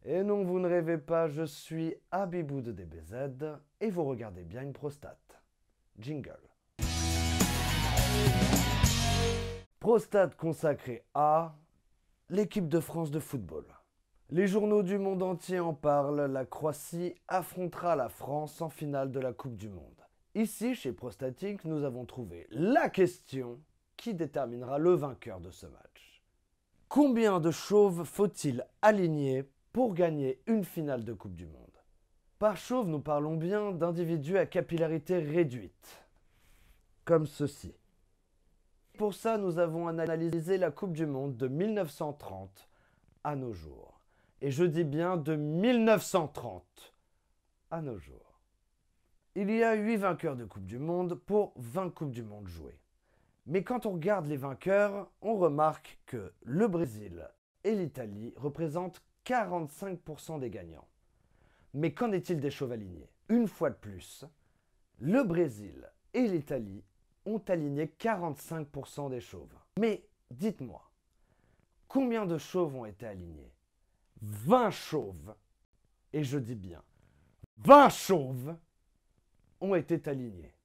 Et non, vous ne rêvez pas, je suis Habibou de DBZ et vous regardez bien une prostate. Jingle. Prostate consacrée à l'équipe de France de football. Les journaux du monde entier en parlent, la Croatie affrontera la France en finale de la Coupe du Monde. Ici, chez Prostatic, nous avons trouvé la question qui déterminera le vainqueur de ce match. Combien de chauves faut-il aligner pour gagner une finale de Coupe du Monde? Par chauve, nous parlons bien d'individus à capillarité réduite, comme ceci. Pour ça, nous avons analysé la Coupe du Monde de 1930 à nos jours. Et je dis bien de 1930 à nos jours. Il y a 8 vainqueurs de Coupe du Monde pour 20 Coupes du Monde jouées. Mais quand on regarde les vainqueurs, on remarque que le Brésil et l'Italie représentent 45% des gagnants. Mais qu'en est-il des chauves alignés? Une fois de plus, le Brésil et l'Italie ont aligné 45% des chauves. Mais dites-moi, combien de chauves ont été alignés? 20 chauves, et je dis bien 20 chauves, ont été alignés.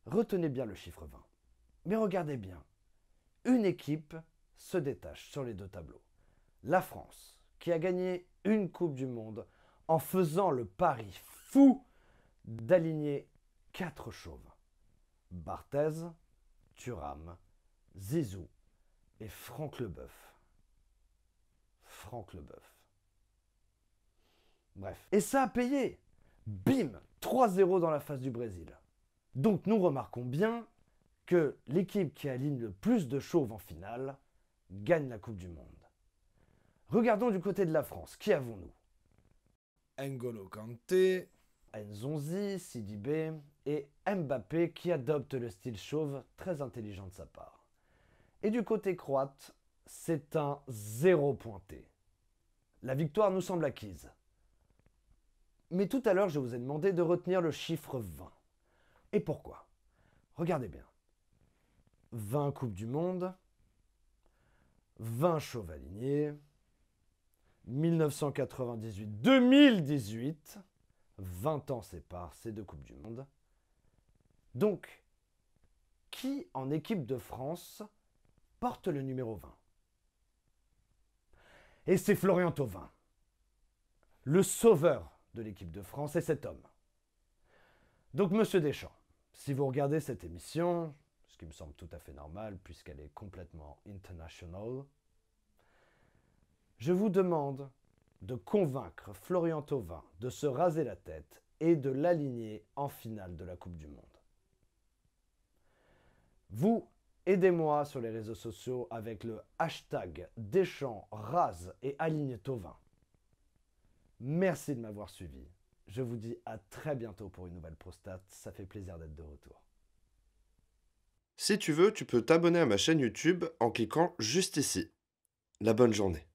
Retenez bien le chiffre 20. Mais regardez bien, une équipe se détache sur les deux tableaux. La France, qui a gagné une Coupe du Monde en faisant le pari fou d'aligner 4 chauves. Barthez, Thuram, Zizou et Franck Leboeuf. Franck Leboeuf. Bref. Et ça a payé. Bim, 3-0 dans la face du Brésil. Donc nous remarquons bien que l'équipe qui aligne le plus de chauves en finale gagne la Coupe du Monde. Regardons du côté de la France. Qui avons-nous? N'Golo Kanté, Nzonzi, Sidibé et Mbappé qui adopte le style chauve, très intelligent de sa part. Et du côté croate, c'est un 0 pointé. La victoire nous semble acquise. Mais tout à l'heure, je vous ai demandé de retenir le chiffre 20. Et pourquoi? Regardez bien. 20 Coupes du Monde, 20 chauves alignés, 1998-2018, 20 ans séparent ces deux Coupes du Monde. Donc, qui en équipe de France porte le numéro 20? Et c'est Florian Thauvin, le sauveur de l'équipe de France, et cet homme. Donc, Monsieur Deschamps, si vous regardez cette émission, ce qui me semble tout à fait normal puisqu'elle est complètement international, je vous demande de convaincre Florian Thauvin de se raser la tête et de l'aligner en finale de la Coupe du Monde. Vous, aidez-moi sur les réseaux sociaux avec le hashtag Deschamps rase et aligne Thauvin. Merci de m'avoir suivi. Je vous dis à très bientôt pour une nouvelle prostate. Ça fait plaisir d'être de retour. Si tu veux, tu peux t'abonner à ma chaîne YouTube en cliquant juste ici. La bonne journée.